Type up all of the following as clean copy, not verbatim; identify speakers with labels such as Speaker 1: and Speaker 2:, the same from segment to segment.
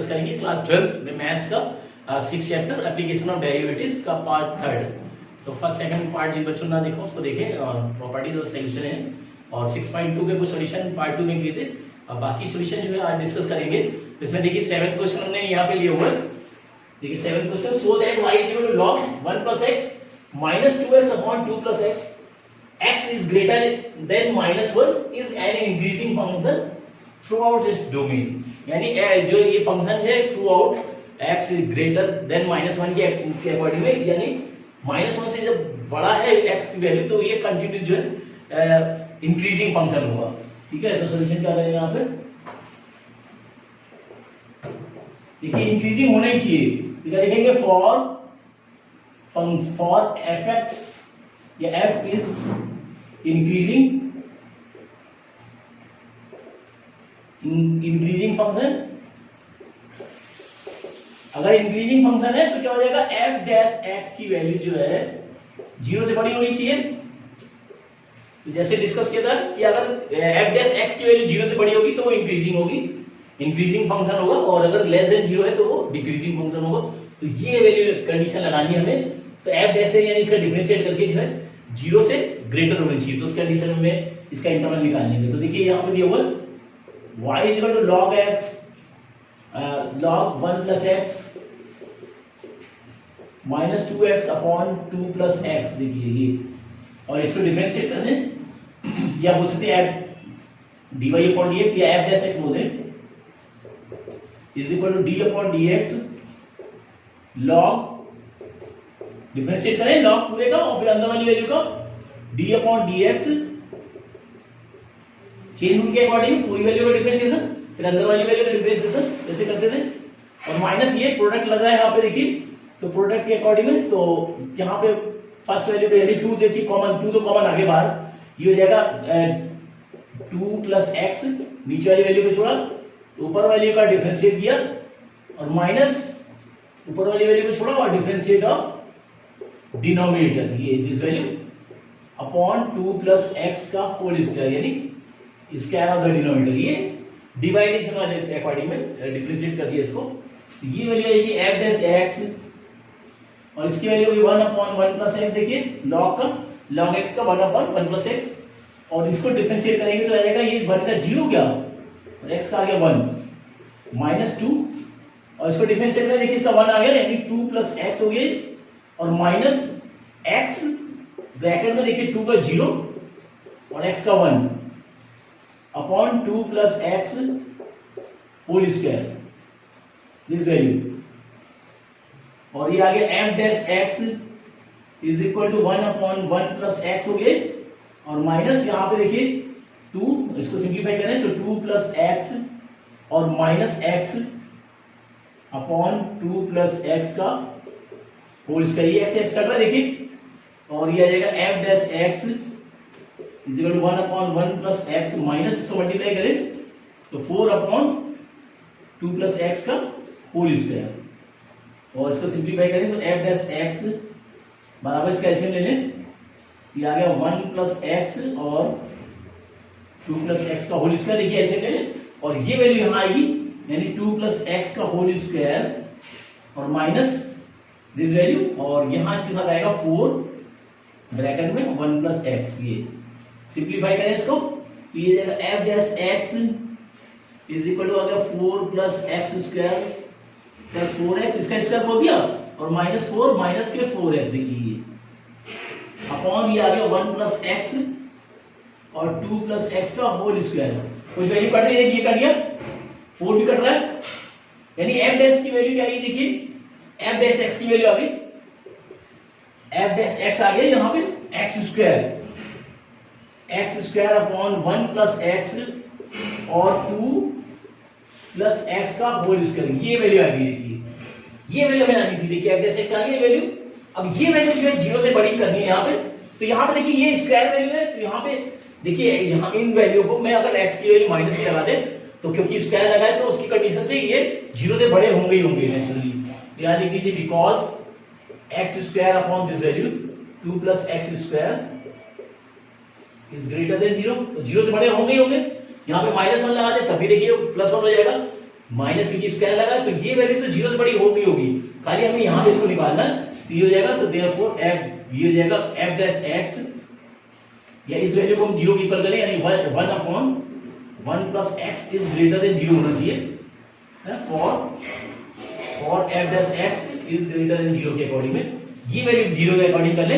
Speaker 1: Discuss करेंगे class 12 में maths का 6 चैप्टर एप्लीकेशन ऑफ डेरिवेटिव्स का पार्ट 3। तो फर्स्ट सेकंड पार्ट जिन बच्चों ने देखो उसको देखे और प्रॉपर्टीज और सॉल्यूशन है, और 6.2 के कुछ सॉल्यूशन पार्ट 2 में किए थे। अब बाकी सॉल्यूशन जो है आज डिस्कस करेंगे। तो इसमें देखिए 7 क्वेश्चन हमने यहाँ पे लिए हुए। देखिए 7 question, so that y is equal to log 1 plus x minus 2x upon 2 plus x is greater than minus 1 is an increasing function throughout its domain। यानी जो ये फंक्शन है through out x is greater than minus 1 के according में, यानी minus 1 से जब बड़ा है x की वैल्यू तो ये कंटिन्यूस जो है इंक्रीजिंग फंक्शन होगा। ठीक है, तो सोल्यूशन क्या करेंगे यहाँ पे, देखिए इंक्रीजिंग होना ही चाहिए। तो क्या लिखेंगे, फॉर fx या f इज इंक्रीजिंग फंक्शन। अगर इंक्रीजिंग फंक्शन है तो क्या हो जाएगा, f डैश x की वैल्यू जो है 0 से बड़ी होनी चाहिए। तो जैसे डिस्कस किया था कि अगर f डैश x की वैल्यू 0 से बड़ी होगी तो वो इंक्रीजिंग होगी, इंक्रीजिंग फंक्शन होगा, और अगर लेस देन 0 है तो वो डिक्रीजिंग फंक्शन होगा। तो ये वैल्यू कंडीशन लगानी है हमें। तो f डैश से यानी इसका डिफरेंशिएट करके जो है 0 से ग्रेटर होनी चाहिए, तो उस कंडीशन में इसका इंटरवल निकालने। तो देखिए यहाँ पे दिया हुआ y is equal to log x log 1 plus x minus 2x upon 2 plus x। देखिए ये, और इसको डिफरेंशिएट करने या बोल सकते हैं dy upon dx या f dash x बोल दें is equal to d upon dx log, differentiate करें log पूरे का और फिर अंदर वाली वैल्यू का d upon dx, chain rule के अकॉर्डिंग पूरी वैल्यू का डिफरेंशिएशन फिर अंदर वाली वैल्यू का डिफरेंशिएशन जैसे करते थे। और माइनस ये प्रोडक्ट लग रहा है यहाँ पे, देखिए तो प्रोडक्ट के अकॉर्डिंग में तो यहाँ पे फर्स्ट वैल्यू पे यानी 2 देखिए कॉमन, 2 तो कॉमन आगे बाहर, ये हो जाएगा 2 प्लस एक्स, नीचे वाली वैल्यू को छोड़ा, ऊपर वाली का डिफरेंशिएट किया और माइनस ऊपर वाली वैल्यू को छोड़ा और डिफरेंशिएट ऑफ डिनोमिनेटर ये this value upon 2 plus x का होल स्क्वायर, यानी स्क्वायर ऑफ द डिनोमिनेटर। ये डिवाइडेशन वाले अकॉर्डिंग में डिफरेंशिएट कर दिया इसको। तो ये वैल्यू आएगी f डैश x और इसकी वैल्यू होगी 1 अपॉन 1 प्लस एक्स। देखिए log का log x का 1 अपॉन 1 प्लस एक्स, और इसको डिफरेंशिएट करेंगे तो आएगा ये 1 का 0 क्या और x का आ गया 1 माइनस 2, और इसको डिफरेंशिएट करें देखिए इसका 1 आ गया यानी 2 प्लस एक्स हो गया और माइनस x ब्रैकेट में देखिए 2 का 0 और x का 1 upon 2 plus x whole square this value, और ये आ गया f dash x is equal to 1 upon 1 plus x हो गए और माइनस यहाँ पे देखिए 2, इसको सिंप्लीफाई करें तो 2 प्लस एक्स और minus x upon 2 plus x का होल स्क्वायर, ये एक्स कट रहा है देखिए, और ये आ जाएगा f dash x is equal to 1 upon 1 plus x minus, इसको मल्टीप्लाई करें तो 4 अपॉन 2 प्लस एक्स का होल स्क्वायर, और इसको सिंप्लीफाई करें तो f डैश x बराबर इसका एलसीएम ले लें, ये आ गया 1 प्लस एक्स और 2 प्लस एक्स का होल स्क्वायर, देखिए एलसीएम ले लें, और ये वैल्यू यहां आएगी यानी 2 प्लस एक्स का होल स्क्वायर और माइनस दिस वैल्यू, और यहां इसके साथ आएगा 4 ब्रैकेट में 1 प्लस एक्स। ये सिंप्लीफाई करें इसको तो ये जाएगा f dash x is equal to आ गया 4 plus x square plus 4x, इसका स्क्वायर बोल दिया, और माइनस 4 माइनस के 4x, देखिए अपॉन ये आ गया 1 प्लस एक्स और 2 प्लस एक्स का होल स्क्वायर। कुछ वैल्यू कट रही है, ये कट गया 4 भी कट रहा है, यानी f डैश की वैल्यू क्या आई, देखिए f डैश x की वैल्यू आ गई, f डैश x आ गया यहाँ पे x square upon 1 plus x और 2 प्लस एक्स का होल स्क्वायर, ये वैल्यू आ गई। देखिए ये वैल्यू हमें आनी थी, देखिए f डैश x आ गई वैल्यू। अब ये वैल्यू जो है 0 से बड़ी करनी है यहाँ पे, तो यहाँ पे देखिए ये स्क्वायर वैल्यू है, तो यहाँ पे देखिए यहाँ इन वैल्यू को मैं अगर x की वैल्यू माइनस लगा दे तो क्योंकि स्क्वायर लगाए तो उसकी कंडीशन से ये 0 से बड़े होंगे ही होंगे नेचुरली। तो यहाँ लिख दीजिए because x square upon this value 2 plus x square is greater than 0, तो 0 से बड़े होंगे ही होंगे। यहाँ पे -1 लगा दे तब भी देखिए +1 हो जाएगा, माइनस क्योंकि स्क्वायर लगा तो ये वैल्यू तो जीरो से बड़ी होगी, खाली हमें यहां पे इसको निकालना, तो ये हो जाएगा, तो देयरफॉर एफ, ये हो जाएगा एफ डैश एक्स, या इस वैल्यू को हम जीरो की इक्वल करें, यानी 1 upon 1 plus x is greater than zero होना चाहिए, for F dash x is greater than zero के अकॉर्डिंग में ये वैल्यू जीरो के अकॉर्डिंग कर ले,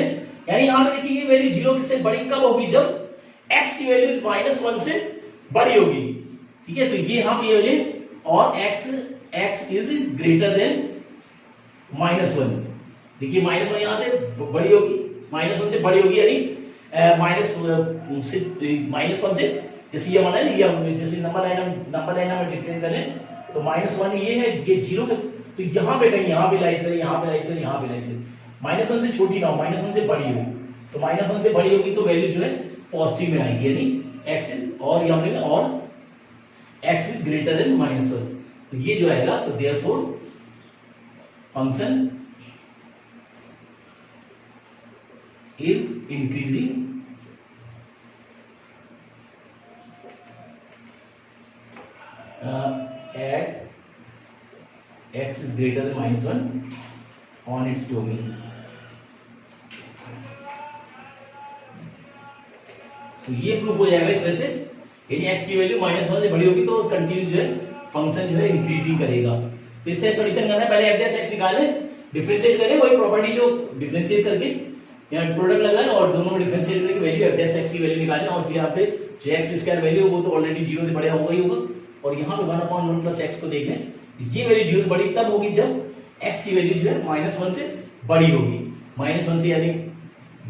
Speaker 1: यानी यहां पे देखिए ये वैल्यू जीरो से बड़ी कब होगी, जब x की वैल्यू -1 से बड़ी होगी, ठीक है। तो ये यहां पे ये वैल्यू और x इज ग्रेटर देन -1, देखिए -1 यहां से बड़ी होगी, -1 से बड़ी होगी, यानी -1 से, जैसे ये माना है ये जैसे नंबर लाइन हम डिफरेंट करें तो -1 ये है, ये जीरो है, तो यहां पे कहीं यहां पे लाइज करें, यहां पे लाइज करें, यहां पे लाइज करें, -1 से छोटी ना हो, -1 से बड़ी हो, तो -1 से बड़ी होगी तो वैल्यू जो है पॉजिटिव में आएगी, यानी x इज, और यहां पे और x इज ग्रेटर देन -1, तो ये जो आएगा, तो therefore function is increasing at x is greater than -1 on its domain. तो ये प्रूफ हो जाएगा इस तरह से, यानी x की वैल्यू -1 से बड़ी होगी तो कंटिन्यू जो है फंक्शन जो है इंक्रीजिंग करेगा। तो इससे सॉल्यूशन करना है, पहले f डैश x निकाले, डिफरेंशिएट करें, वही प्रॉपर्टी जो डिफरेंशिएट करके यहाँ प्रोडक्ट लगाए और दोनों में डिफरेंशिएट करके वैल्यू f डैश x की वैल्यू निकालें, और फिर यहाँ पे जो x स्क्वायर वैल्यू वो तो ऑलरेडी जीरो से बड़ा होगा ही होगा, और यहाँ पे 1/1 प्लस x को देख लें, ये वैल्यू जीरो से बड़ी तब होगी जब x की वैल्यू जो है -1 से बड़ी होगी, -1 से यानी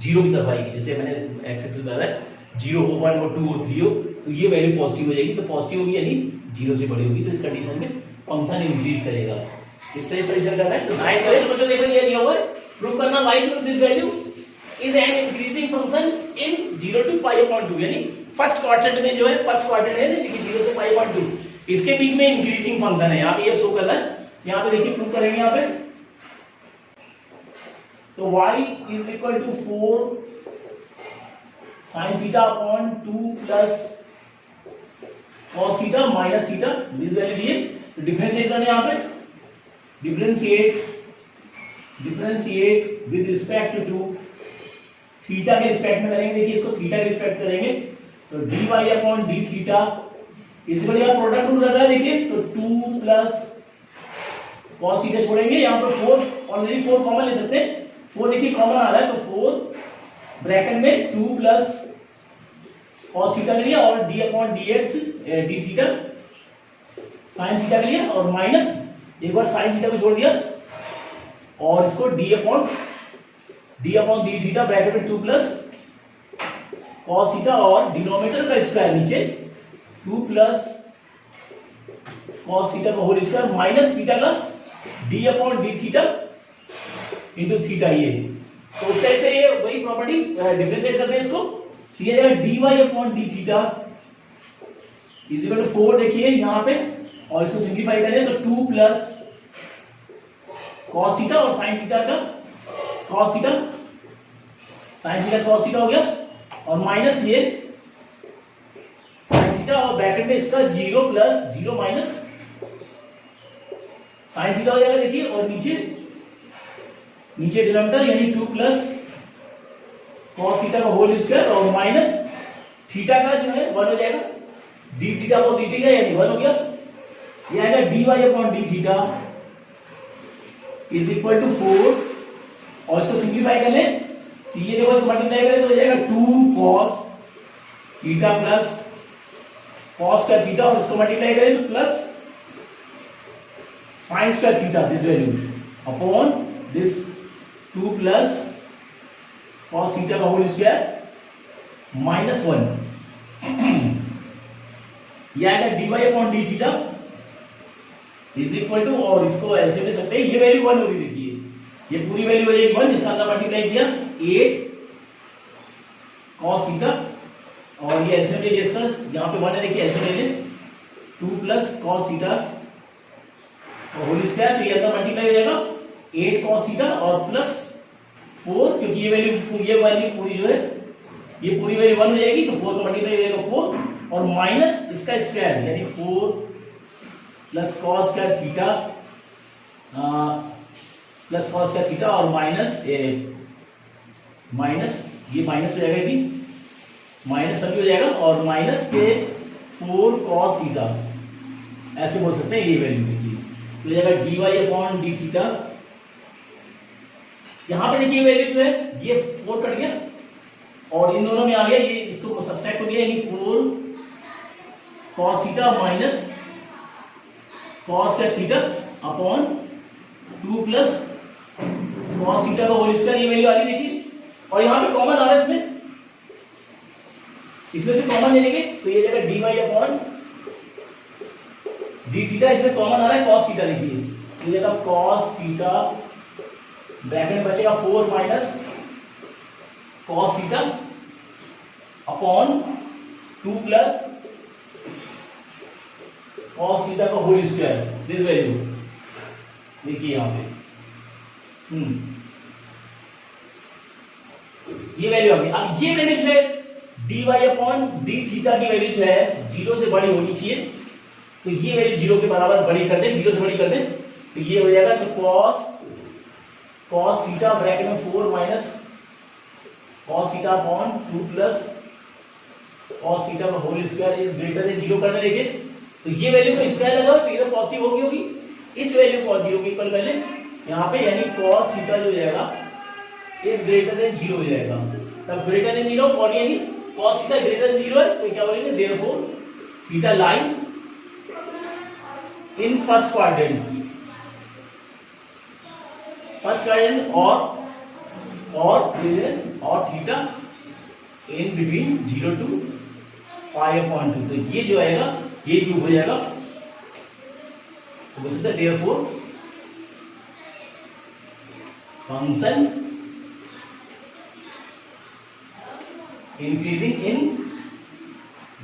Speaker 1: जीरो की तरफ आएगी, जैसे मैंने x एक्सिस बताया 0 हो, 1 हो, 2 हो, 3 हो, तो ये वैल्यू पॉजिटिव हो जाएगी, तो पॉजिटिव होगी यानी जीरो से बड़ी होगी, तो इस कंडीशन में फंक्शन इंक्रीज करेगा। इससे सॉल्यूशन करना है, तो राइट वाले तो जो देखो ये दिया हुआ है, प्रूव करना y to this value is an increasing function in 0 to π/2, यानी फर्स्ट क्वाड्रेंट में जो है, फर्स्ट क्वाड्रेंट है देखिए 0 से π/2, इसके बीच में इंक्रीजिंग फंक्शन है, यहाँ पे ये शो कर रहा है, यहाँ पे देखिए प्रूव करेंगे यहाँ पे, तो y is equal to 4 sin theta upon 2 plus cos theta minus theta, this value दिए, तो डिफरेंशिएट करना यहाँ पे, differentiate with respect to theta के रिस्पेक्ट में करेंगे, देखिए इसको थीटा के रिस्पेक्ट करेंगे, तो dy अपॉन d थीटा इसको यहाँ प्रोडक्ट रूल लग रहा है, देखिए तो 2 प्लस cos थीटा छोड़ेंगे, यहाँ पर 4 ऑलरेडी 4 कॉमन ले सकते हैं, 4 देखिए कॉमन आ रहा है, तो 4 ब्रैकेट में 2 प्लस cos थीटा के लिए और d upon dx d theta sin theta के लिए, और माइनस एक बार sin थीटा को छोड़ दिया और इसको d upon d theta bracket में 2 प्लस cos थीटा और डिनोमिनेटर का स्क्वायर नीचे 2 प्लस cos थीटा का होल स्क्वायर माइनस थीटा का d upon d theta into theta, ये तो उस तरह से ये वही प्रॉपर्टी डिफरेंशिएट करते हैं इसको, ये जाएगा dy upon d theta is equal to 4, देखिए यहाँ पे, और इसको सिंप्लीफाई करें तो 2 प्लस cos थीटा और sin थीटा का cos theta, sin theta cos theta हो गया, और माइनस ये sin थीटा और ब्रैकेट में इसका 0 प्लस 0 माइनस sin थीटा हो जाएगा, देखिए, और नीचे डिनोमिनेटर यानी 2 प्लस cos थीटा का होल स्क्वायर और माइनस थीटा का जो है 1 हो जाएगा, d थीटा को d थीटा यानी 1 हो गया, ये आएगा dy upon d theta is equal to 4, और इसको सिंप्लीफाई कर लें तो ये देखो इसको मल्टीप्लाई करें तो हो जाएगा 2 cos थीटा प्लस cos का थीटा, और इसको मल्टीप्लाई करें तो प्लस sin का theta, this value upon this 2 plus cos theta का होल स्क्वायर माइनस 1, ये आएगा dy upon d theta is equal to, और इसको एलसीएम ले सकते हैं, ये वैल्यू 1 होगी, देखिए ये पूरी वैल्यू हो जाएगी 1, इसका अंदर मल्टीप्लाई किया 8 cos थीटा, और ये एलसीएम ले लिया इसका, यहाँ पे 1 है, देखिए एलसीएम ले लिया 2 plus cos theta whole square, तो ये अंदर मल्टीप्लाई हो जाएगा 8 cos थीटा और प्लस 4, क्योंकि ये वैल्यू पूरी जो है ये पूरी वैल्यू 1 हो जाएगी, तो 4 को मल्टीप्लाई हो जाएगा 4 और माइनस इसका स्क्वायर यानी 4 प्लस कॉस का थीटा प्लस कॉस का थीटा और माइनस माइनस ये माइनस हो जाएगा कि माइनस सभी हो जाएगा और माइनस के 4 कॉस थीटा ऐसे बोल सकते हैं ये वैल्यू देखिए तो हो जाएगा dy अपॉन डी थीटा। यहां पे देखिए वैल्यू जो है ये 4 कट गया और इन दोनों में आ गया ये इसको सब्सट्रैक्ट हो गया यानी 4 cos थीटा माइनस cos का theta upon 2 plus cos theta का होल स्क्वायर ये वैल्यू आ रही देखिए और यहां पे कॉमन आ रहा है इसमें से कॉमन ले लेंगे तो ये जाएगा dy अपॉन डी थीटा इसमें कॉमन आ रहा है cos थीटा देखिए तो ये जाएगा cos थीटा ब्रैकेट में बचेगा 4 minus cos theta upon 2 plus cos theta का होल स्क्वायर दिस वैल्यू देखिए यहां पे ये वैल्यू आ गई। अब ये वैल्यू जो है dy अपॉन डी थीटा की वैल्यू जो है 0 से बड़ी होनी चाहिए तो ये वैल्यू 0 के बराबर बड़ी कर दें 0 से बड़ी कर दें तो ये हो जाएगा तो cos थीटा ब्रैकेट में 4 minus cos theta upon 2 plus cos theta का whole square is greater than 0 करने देखिए तो ये वैल्यू को स्क्वायर लगा तो इधर पॉजिटिव होगी इस वैल्यू को 0 के इक्वल पहले यहां पे यानी cos थीटा जो हो जाएगा इज ग्रेटर देन 0 हो जाएगा तब ग्रेटर देन 0 और यानी cos थीटा ग्रेटर देन 0 है तो क्या बोलेंगे therefore theta lies in first quadrant और theta in between 0 to pi upon 2 तो ये जो आएगा ये प्रूफ हो जाएगा तो बोल सकते हैं therefore function increasing in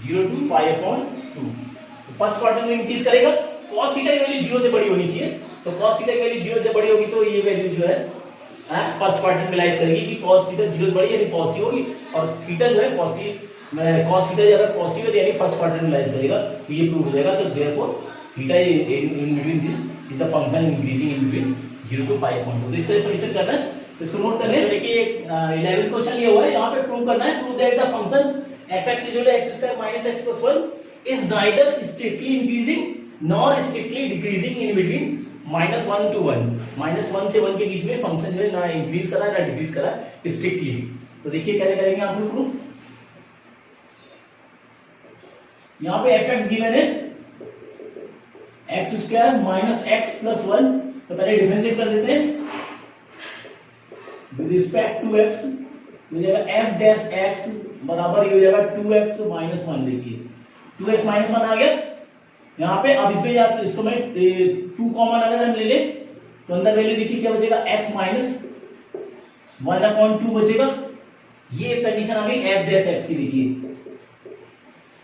Speaker 1: 0 to pi upon 2 तो फर्स्ट क्वाड्रेंट में इंक्रीज करेगा cos थीटा की वैल्यू 0 से बड़ी होनी चाहिए तो cos थीटा की वैल्यू 0 से बड़ी होगी तो ये वैल्यू जो है फर्स्ट क्वाड्रेंट में लाइज करेगी कि cos थीटा 0 से बड़ी यानी पॉजिटिव होगी और थीटा जो है पॉजिटिव cos थीटा ज्यादा पॉजिटिव है यानी फर्स्ट क्वाड्रेंट में लाइज करेगा तो ये प्रूव हो जाएगा तो therefore theta in between this is the function increasing in between 0 to pi upon 2 तो इसका सॉल्यूशन करना है तो इसको नोट कर लें। देखिए 11th क्वेश्चन ये हुआ है यहां पे प्रूव करना है prove that the function fx = x² - x + 1 is neither strictly increasing nor strictly decreasing in between -1 to 1 -1 से 1 के बीच में फंक्शन जो है ना इंक्रीज कर रहा है ना डिक्रीज कर रहा है स्ट्रिक्टली तो देखिए कैसे करेंगे आप लोग प्रूफ। यहां पे fx गिवन है x² - x + 1 तो पहले डिफरेंशिएट कर देते हैं विद रिस्पेक्ट टू x हो जाएगा f डैश x बराबर ये हो जाएगा 2x - 1 देखिए 2x - 1 आ गया यहां पे। अब इसमें आप इसको मैं 2 कॉमन अगर हम ले ले तो अंदर वैल्यू देखिए क्या बचेगा x - 1/2 बचेगा ये कंडीशन आ गई f डैश x की देखिए।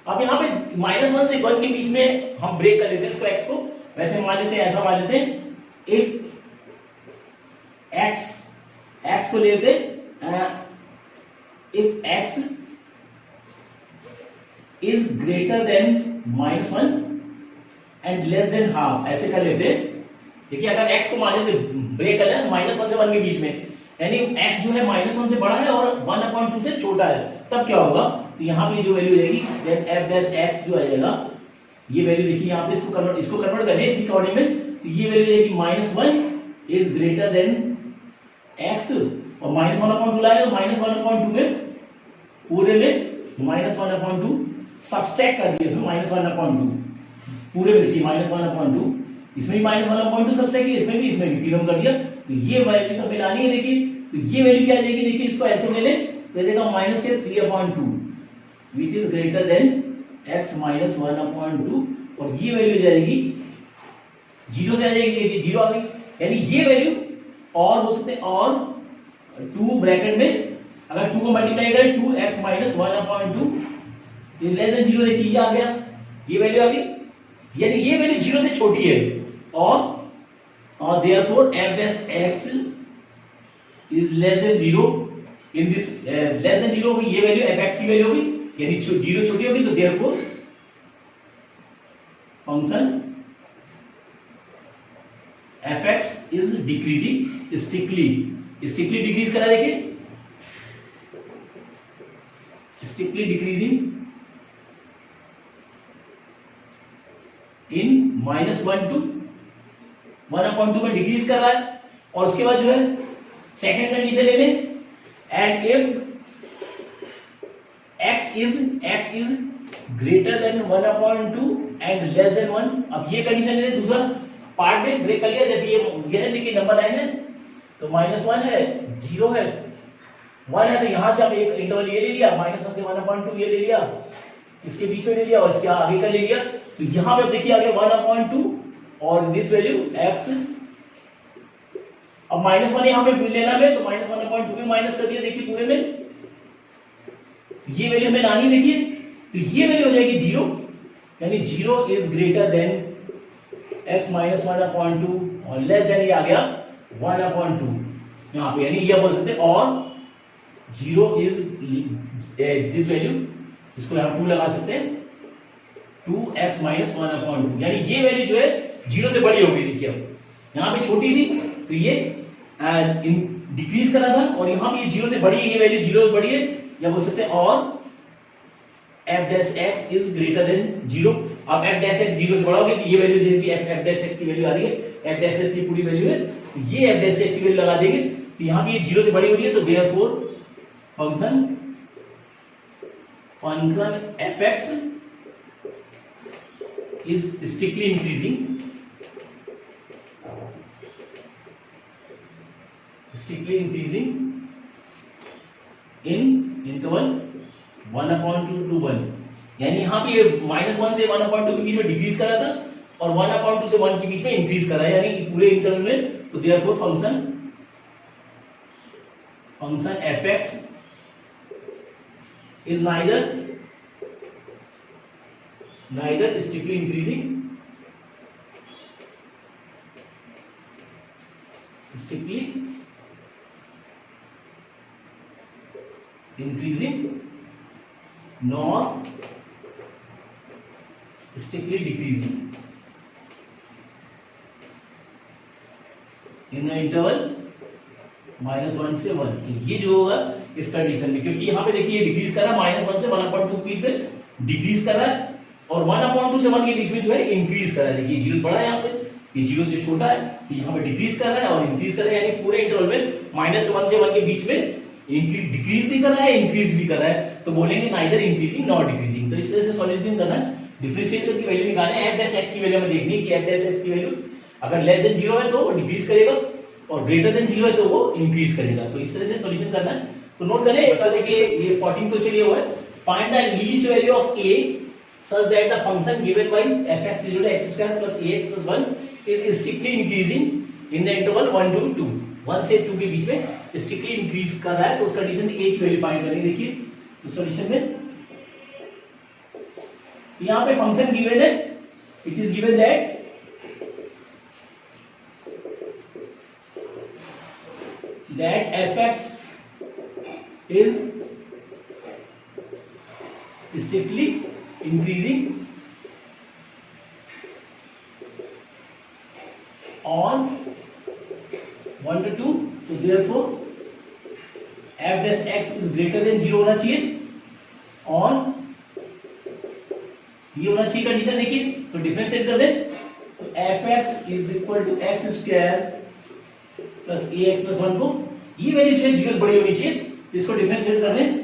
Speaker 1: अब यहां पे -1 से 1 के बीच में हम ब्रेक कर लेते हैं इसको x को वैसे मान लेते हैं ऐसा मान लेते हैं इफ x को लेते if x is greater then -1 and less than half ऐसे कर लेते हैं। देखिए अगर x को मान लेते ब्रेक कर लें -1 से 1 के बीच में यानी x जो है -1 से बड़ा है और 1/2 से छोटा है तब क्या होगा तो यहां पे जो वैल्यू रहेगी देन f डैश x जो आ जाएगा ये वैल्यू देखिए यहां पे इसको कन्वर्ट करें इसी अकॉर्डिंग में तो ये वैल्यू रहेगी -1 इज ग्रेटर देन x और -1/2 लाएगा -1/2 में पूरे में -1/2 सब्सट्रैक्ट कर दिया इसमें -1/2 पूरे में देखिए -1/2 इसमें भी -1/2 सब्सट्रैक्ट किया इसमें भी तीनों कर दिया तो ये वैल्यू तो मिलानी है देखिए तो ये वैल्यू क्या आ जाएगी देखिए इसको ऐसे ले ले तो ये देगा -3/2 which is greater then x -1/2 और ये वैल्यू जाएगी 0 से आ जाएगी देखिए 0 आ गई यानी ये वैल्यू और हो सकते हैं और 2 ब्रैकेट में अगर 2 को मल्टीप्लाई करें 2x - 1/2 लेस देन 0 देखिए ये आ गया ये वैल्यू आ गई यानी ये वैल्यू 0 से छोटी है और therefore f dash x is less than 0 in this less than 0 होगी ये वैल्यू fx की वैल्यू होगी यानी 0 छोटी होगी तो therefore function f x is decreasing strictly decrease करा, देखिए स्टिकली डिक्रीजिंग इन -1 to 1/2 में डिक्रीज कर रहा है। और उसके बाद जो है सेकेंड कंडीशन ले लें, and if x is greater than 1/2 and less than 1। अब ये कंडीशन ले, दूसरा पार्ट में ब्रेक कर लिया, जैसे ये है देखिए नंबर लाइन है तो -1 है, 0 है, 1 है, तो यहां से हम एक इंटरवल ये ले लिया, -1 से 1/2 ये ले लिया, इसके बीच में ले लिया और इसके आगे का ले लिया। तो यहां पे देखिए आगे 1/2 और दिस वैल्यू x। अब -1 यहां पे लेना है तो -1/2 में माइनस कर दिया, देखिए पूरे में ये वैल्यू हमें लानी, देखिए तो ये वैल्यू हो जाएगी 0, यानी 0 इज ग्रेटर देन x -1/2 और लेस देन ये आ गया 1/2 यहां पे, यानी ये बोल सकते हैं और 0 इज दिस वैल्यू, इसको यहां 2 लगा सकते हैं, 2x -1/2, यानी ये वैल्यू जो है 0 से बड़ी हो गई। देखिए अब यहां पे छोटी थी तो ये डिक्रीज करा था और यहां पे ये 0 से बड़ी, ये वैल्यू 0 से बड़ी है, या बोल सकते हैं और f dash x is greater than 0। अब f dash x 0 से बड़ा हो गया तो ये वैल्यू जो है f dash x की वैल्यू आ रही है, f dash x की पूरी वैल्यू है, तो ये f dash x की वैल्यू लगा देंगे तो यहां पे ये 0 से बड़ी हो रही है, तो therefore function fx is strictly increasing in interval 1/2 to 1, यानी यहां पे ये -1 से 1/2 के बीच में डिक्रीज करा था और 1/2 से 1 के बीच में इंक्रीज करा है, यानी पूरे इंटरवल में। तो therefore function fx is neither strictly increasing nor strictly decreasing in the interval -1 से 1। तो ये जो होगा इस कंडीशन में, क्योंकि यहां पे देखिए डिक्रीज कर रहा है, -1 से 1/2 के बीच में डिक्रीज कर रहा है और 1/2 से 1 के बीच में जो है इंक्रीज कर रहा है। देखिए 0 बड़ा है, यहाँ पे ये 0 से छोटा है, तो यहाँ पे डिक्रीज कर रहा है और इंक्रीज कर रहा है, यानी पूरे इंटरवल में -1 से 1 के बीच में डिक्रीज भी कर रहा है, इंक्रीज भी कर रहा है। तो बोलेंगे नाइदर इंक्रीजिंग नॉट डिक्रीजिंग। तो इस तरह से सॉल्यूशन करना है, डिफरेंशिएटर की वैल्यू निकालना है, f dash x की वैल्यू हमें देखनी है कि f dash x की वैल्यू अगर लेस देन 0 है तो वो डिक्रीज करेगा और ग्रेटर देन 0 है तो वो इंक्रीज करेगा। तो इस तरह से सॉल्यूशन करना है। तो नोट करें, देखिए ये 14 क्वेश्चन ये वो है, find the least value of a such that the function given by fx = x² plus ax plus 1 is strictly increasing in the interval 1 to 2, 1 से 2 के बीच में स्ट्रिक्टली इंक्रीज कर रहा है। तो उस कंडीशन में a की वैल्यू फाइंड करनी। देखिए तो सॉल्यूशन में यहां पे फंक्शन गिवन है, it is given that fx is strictly increasing on 1 to 2, तो therefore f dash x is greater than 0 होना चाहिए on ये होना चाहिए कंडीशन। देखिए तो डिफरेंशिएट कर दे, तो fx is equal to x square plus ax plus 1 को ये वैल्यू जो है 0 से बड़ी होनी चाहिए, तो इसको डिफरेंशिएट कर दें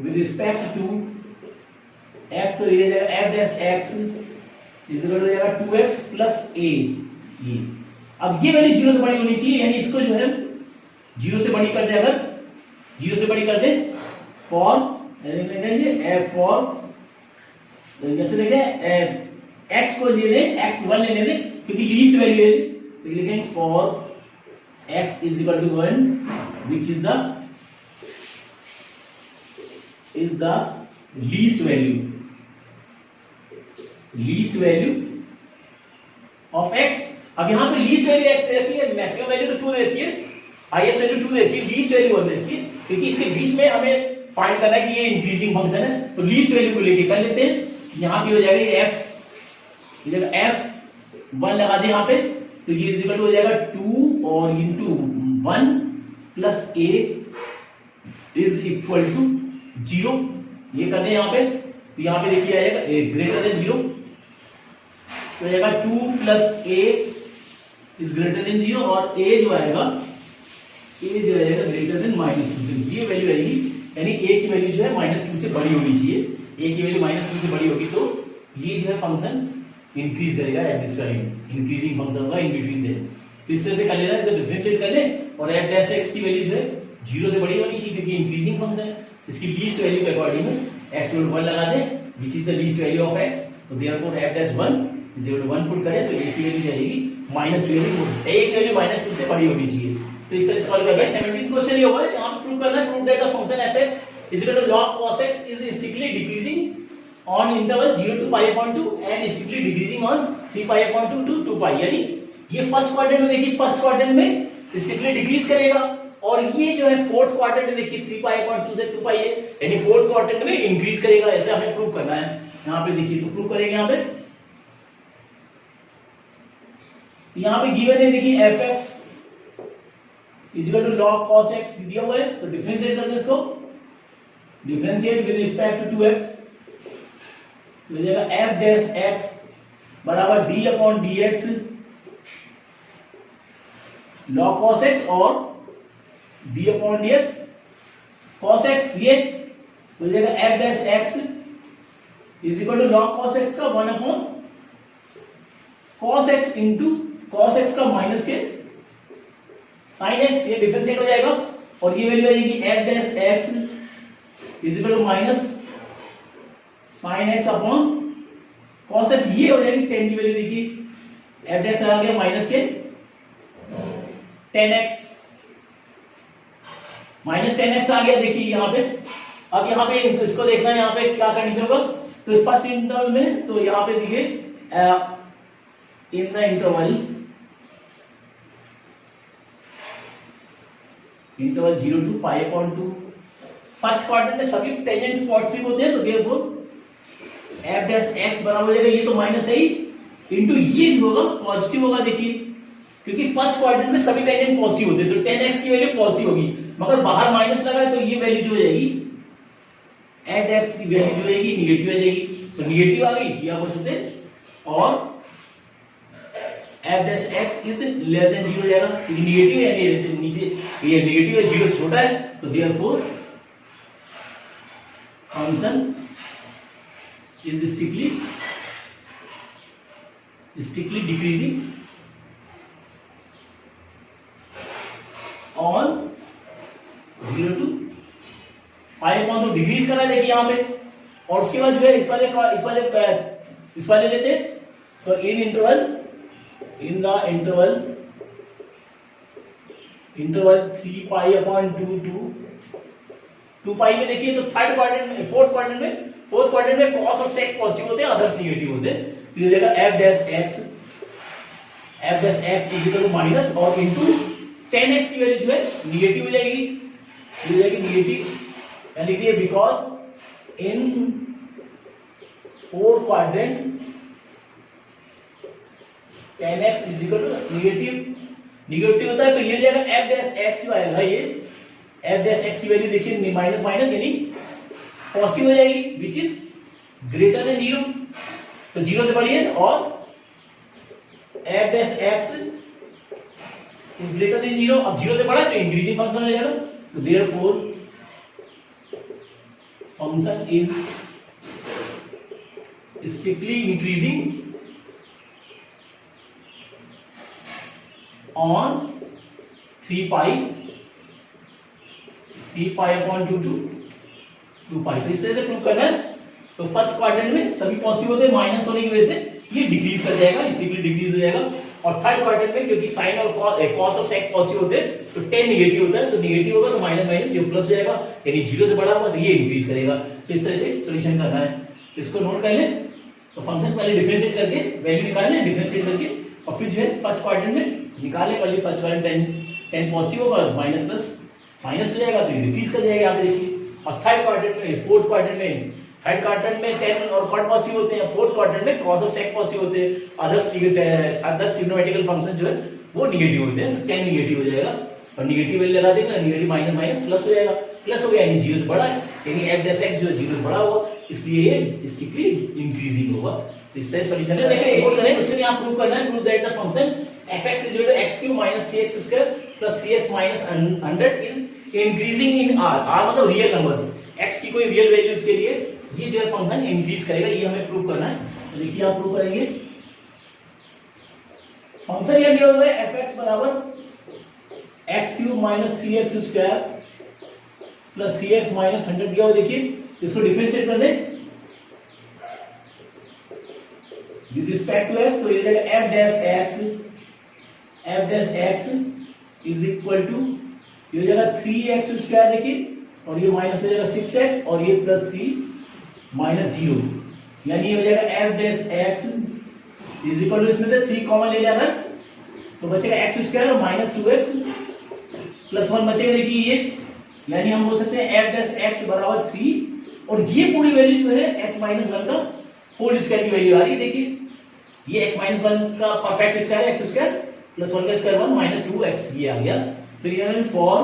Speaker 1: with respect to x, तो ये जाएगा f dash x is equal to जाएगा 2x plus a। ये अब ये वैल्यू 0 से बड़ी होनी चाहिए, यानी इसको जो है 0 से बड़ी कर दे, अगर 0 से बड़ी कर दे फॉर लिखेंगे f फॉर, जैसे देखें x को ले लें, x1 ले लें क्योंकि लीस्ट वैल्यू है, तो लिखेंगे for x is equal to 1 which is the least value of x। अब यहां पे लीस्ट वैल्यू x दे रखी है, मैक्सिमम वैल्यू तो 2 दे रखी है, हाईएस्ट वैल्यू 2 दे रखी है, लीस्ट वैल्यू 1 दे रखी है, क्योंकि इसके बीच में हमें फाइंड करना है कि ये इंक्रीजिंग फंक्शन है। तो लीस्ट वैल्यू को लेके कर लेते हैं, यहां पे हो जाएगा ये f 1 लगा दे यहाँ पे, तो ये इज इक्वल टू हो जाएगा 2 और into 1 plus a is equal to 0। ये कर दे यहाँ पे, तो यहाँ पे देखिए आएगा ग्रेटर देन 0, तो आएगा 2 plus a is greater than 0 और a जो आएगा ग्रेटर देन -2। ये वैल्यू आएगी, यानी a की वैल्यू जो है -2 से बड़ी होनी चाहिए। a की वैल्यू -2 से बड़ी होगी तो ये जो है फंक्शन इंक्रीज करेगा at this value, increasing function होगा इन बिटवीन देम। तो इस तरह से कर लेना है, तो डिफरेंशिएट कर ले और f डैश x की वैल्यू जो है 0 से बड़ी होनी चाहिए क्योंकि इंक्रीजिंग फंक्शन है। इसकी लीस्ट वैल्यू के अकॉर्डिंग में x = 1 लगा दें, which is the least value of x, तो देयरफॉर f डैश 1 = 1 पुट करें तो a की वैल्यू जाएगी -2। a की वैल्यू -2 से बड़ी होनी चाहिए। तो इस तरह सॉल्व करके 17th क्वेश्चन ये होगा, यहां पे प्रूव करना है, prove that the function f(x) = log cos x is strictly decreasing on interval 0 to pi/2 and strictly decreasing on 3π/2 to 2π। यानी ये फर्स्ट क्वाड्रेंट में देखिए, फर्स्ट क्वाड्रेंट में स्ट्रिक्टली डिक्रीज करेगा और ये जो है फोर्थ क्वाड्रेंट में देखिए 3π/2 से 2π है, यानी फोर्थ क्वाड्रेंट में इंक्रीज करेगा। ऐसे हमें प्रूव करना है। यहाँ पे देखिए, तो प्रूव करेंगे यहाँ पे। यहाँ पे गिवन है देखिए f(x) = log cos x दिया हुआ है, तो डिफरेंशिएट करते हैं इसको, differentiate with respect to 2x, तो जाएगा f डैश x बराबर d/dx log cos x और d/dx cos x, ये तो जाएगा f dash x = log cos x का 1/cos x into cos x का माइनस के sin x, ये डिफरेंशिएट हो जाएगा और ये वैल्यू आ जाएगी f dash x = minus sin x upon cos x, ये हो जाएगी 10 की वैल्यू देखिए f डैश आ गया माइनस के 10x, -10x आ गया देखिए यहाँ पे। अब यहाँ पे इसको देखना है यहाँ पे क्या कंडीशन होगा, तो फर्स्ट इंटरवल में, तो यहाँ पे देखिए in the interval 0 to pi/2, first quadrant में सभी टेंजेंट्स पॉजिटिव होते हैं, तो देयरफॉर f डैश x बराबर हो जाएगा, ये तो माइनस है ही, इंटू ये जो होगा पॉजिटिव होगा देखिए, क्योंकि फर्स्ट क्वाड्रेंट में सभी टेंजेंट पॉजिटिव होते हैं, तो 10x की वैल्यू पॉजिटिव होगी, मगर बाहर माइनस लगा है तो ये वैल्यू जो हो जाएगी f x की वैल्यू जो हो जाएगी निगेटिव आ जाएगी, तो निगेटिव आ गई ये परसेंटेज, और f dash x is less than 0 हो जाएगा, क्योंकि निगेटिव है, नीचे ये निगेटिव है, 0 से छोटा है, तो therefore function is strictly decreasing on 0 to pi/2, decrease करा है देखिए यहाँ पे, और उसके बाद जो है इस वाले लेते हैं, तो इन द इंटरवल 3π/2 to 2π में देखिए, तो थर्ड क्वाड्रेंट में, फोर्थ क्वाड्रेंट में cos और sec पॉजिटिव होते हैं, अदर्स निगेटिव होते हैं, तो ये देगा f डैश x = माइनस और इंटू 10x की वैल्यू जो है निगेटिव हो जाएगी, निगेटिव, लिख दिए because in fourth quadrant 10x = negative होता है, तो ये हो जाएगा f डैश x जो आएगा, ये f डैश x की वैल्यू देखिए माइनस यानी पॉजिटिव हो जाएगी, विच इज ग्रेटर देन 0, तो 0 से बड़ी है, और f dash x is greater than 0, अब 0 से बड़ा है तो इंक्रीजिंग फंक्शन हो जाएगा, तो therefore function is strictly increasing on 3π/2 to 2π, तो इस तरह से प्रूव करना है। तो फर्स्ट क्वाड्रेंट में सभी पॉजिटिव होते हैं, माइनस होने की वजह से ये डिक्रीज कर जाएगा, स्ट्रिक्टली डिक्रीज हो जाएगा, और थर्ड क्वाड्रेंट में क्योंकि साइन और कॉस और सेक पॉजिटिव होते हैं, तो 10 निगेटिव होता है, तो निगेटिव होगा तो माइनस ये प्लस हो जाएगा, यानी 0 से बड़ा होगा तो ये इंक्रीज करेगा। तो इस तरह से सोल्यूशन करना है, तो इसको नोट कर लें। तो फंक्शन पहले डिफरेंशिएट करके वैल्यू निकाल लें, डिफरेंशिएट करके, और फिर जो है फर्स्ट क्वाड्रेंट में निकालें, पहले फर्स्ट क्वाड्रेंट 10 पॉजिटिव होगा, माइनस प्लस माइनस हो जाएगा तो ये डिक्रीज कर जाएगा, आप देखिए, और थर्ड क्वाड्रेंट में, फोर्थ क्वाड्रेंट में थर्ड क्वाड्रेंट में tan और cot पॉजिटिव होते हैं, फोर्थ क्वाड्रेंट में cos और sec पॉजिटिव होते हैं, अदर्स ट्रिग्नोमेट्रिकल फंक्शन जो है वो निगेटिव होते हैं। तो tan निगेटिव हो जाएगा और निगेटिव वैल्यू लगा देंगे, निगेटिव माइनस माइनस प्लस हो जाएगा, प्लस हो गया यानी जीरो से बड़ा है, यानी f डैश x जो है जीरो से बड़ा होगा, इसलिए ये स्ट्रिक्टली इंक्रीजिंग होगा। तो इससे सॉल्यूशन है। देखिए एक क्वेश्चन यहां प्रूव करना है, prove that the function fx is equal to x³ minus 3x square plus 3x minus 100 is increasing in r। r मतलब रियल नंबर्स, x की कोई रियल वैल्यू इसके लिए ये जो है फंक्शन इंक्रीज करेगा, ये हमें प्रूव करना है। तो देखिए आप प्रूव करेंगे, फंक्शन ये दिया हुआ है fx बराबर x³ minus 3x square plus 3x minus 100 दिया हुआ। देखिए इसको डिफरेंशिएट कर दें विद रिस्पेक्ट टू x, तो ये जाएगा f dash x is equal to ये हो जाएगा 3x स्क्वायर, देखिए और ये माइनस हो जाएगा 6x और ये प्लस 3 माइनस 0, यानी ये हो जाएगा f dash x is equal to, इसमें से 3 कॉमन ले जाना तो बचेगा x स्क्वायर और माइनस 2x प्लस 1 बचेगा। देखिए ये यानी हम बोल सकते हैं f डैश x बराबर 3 और ये पूरी वैल्यू जो है x माइनस 1 का होल स्क्वायर की वैल्यू आ रही है। देखिए ये x माइनस 1 का परफेक्ट स्क्वायर है, x स्क्वायर प्लस 1 का स्क्वायर 1 माइनस 2x ये आ गया। फिर ये फॉर,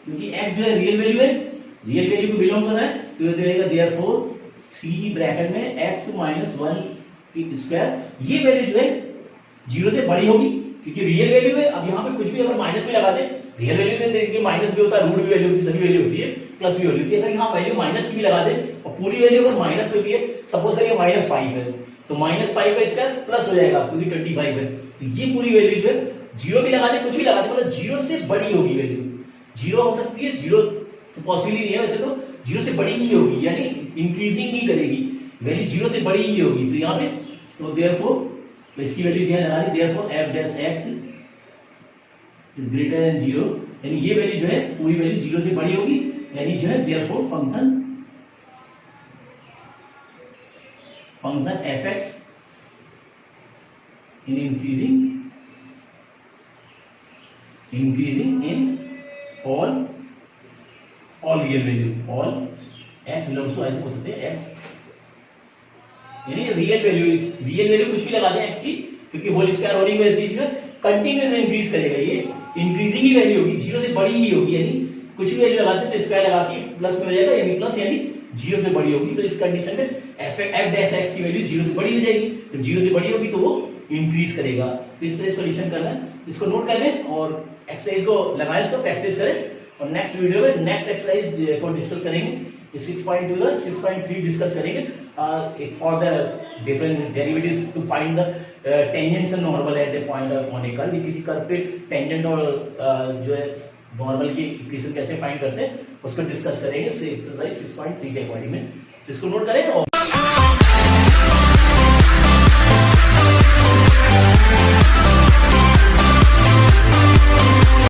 Speaker 1: क्योंकि x जो है रियल वैल्यू है, रियल वैल्यू को बिलोंग कर रहा है, तो ये देगा देयरफॉर 3 ब्रैकेट में x माइनस 1 की स्क्वायर, ये वैल्यू जो है 0 से बड़ी होगी क्योंकि रियल वैल्यू है। अब यहाँ पे कुछ भी अगर माइनस भी लगा दे, रियल वैल्यू में देखिए माइनस भी होता है, रूट भी वैल्यू होती है, सभी वैल्यू होती है, प्लस भी होती है। अगर यहाँ वैल्यू माइनस की भी लगा दे और पूरी वैल्यू अगर माइनस में भी है, सपोज करिए -5 है, तो -5 का स्क्वायर प्लस हो जाएगा क्योंकि 25 है, तो ये पूरी वैल्यू जो है 0 भी लगा दे, कुछ भी लगा दे, मतलब 0 से बड़ी होगी वैल्यू। 0 हो सकती है, 0 तो पॉसिबल नहीं है, वैसे तो 0 से बड़ी ही होगी, यानी इंक्रीजिंग नहीं करेगी, वैल्यू 0 से बड़ी ही होगी। तो यहाँ पे तो देयरफॉर तो इसकी वैल्यू जो है लगा दी, therefore f dash x is greater than 0, यानी ये वैल्यू जो है पूरी वैल्यू 0 से बड़ी होगी, यानी जो है therefore function fx in increasing in all real value, all x belongs to, ऐसे बोल सकते हैं x यानी रियल वैल्यू कुछ भी लगा दें x की, क्योंकि होल स्क्वायर होने की वजह से इसमें कंटिन्यूअस इंक्रीज करेगा, ये इंक्रीजिंग ही वैल्यू होगी, 0 से बड़ी ही होगी, यानी कुछ भी वैल्यू लगाते हैं तो स्क्वायर लगा के प्लस में हो जाएगा, यानी प्लस यानी 0 से बड़ी होगी। तो इस कंडीशन में f डैश x की वैल्यू 0 से बड़ी हो जाएगी, तो 0 से बड़ी होगी तो वो इंक्रीज करेगा। तो इस तरह सॉल्यूशन करना है, इसको नोट कर लें और एक्सरसाइज को लगाएं, इसको प्रैक्टिस करें और नेक्स्ट वीडियो में नेक्स्ट एक्सरसाइज को डिस्कस करेंगे। 6.2 6.3 डिस्कस करेंगे for the different derivatives to find the tangents and normal at the point on a curve. किसी कर्व पे टेंजेंट और जो है नॉर्मल की इक्वेशन कैसे फाइंड करते हैं उसको डिस्कस करेंगे एक्सरसाइज 6.3 के अकॉर्डिंग में। इसको नोट करें और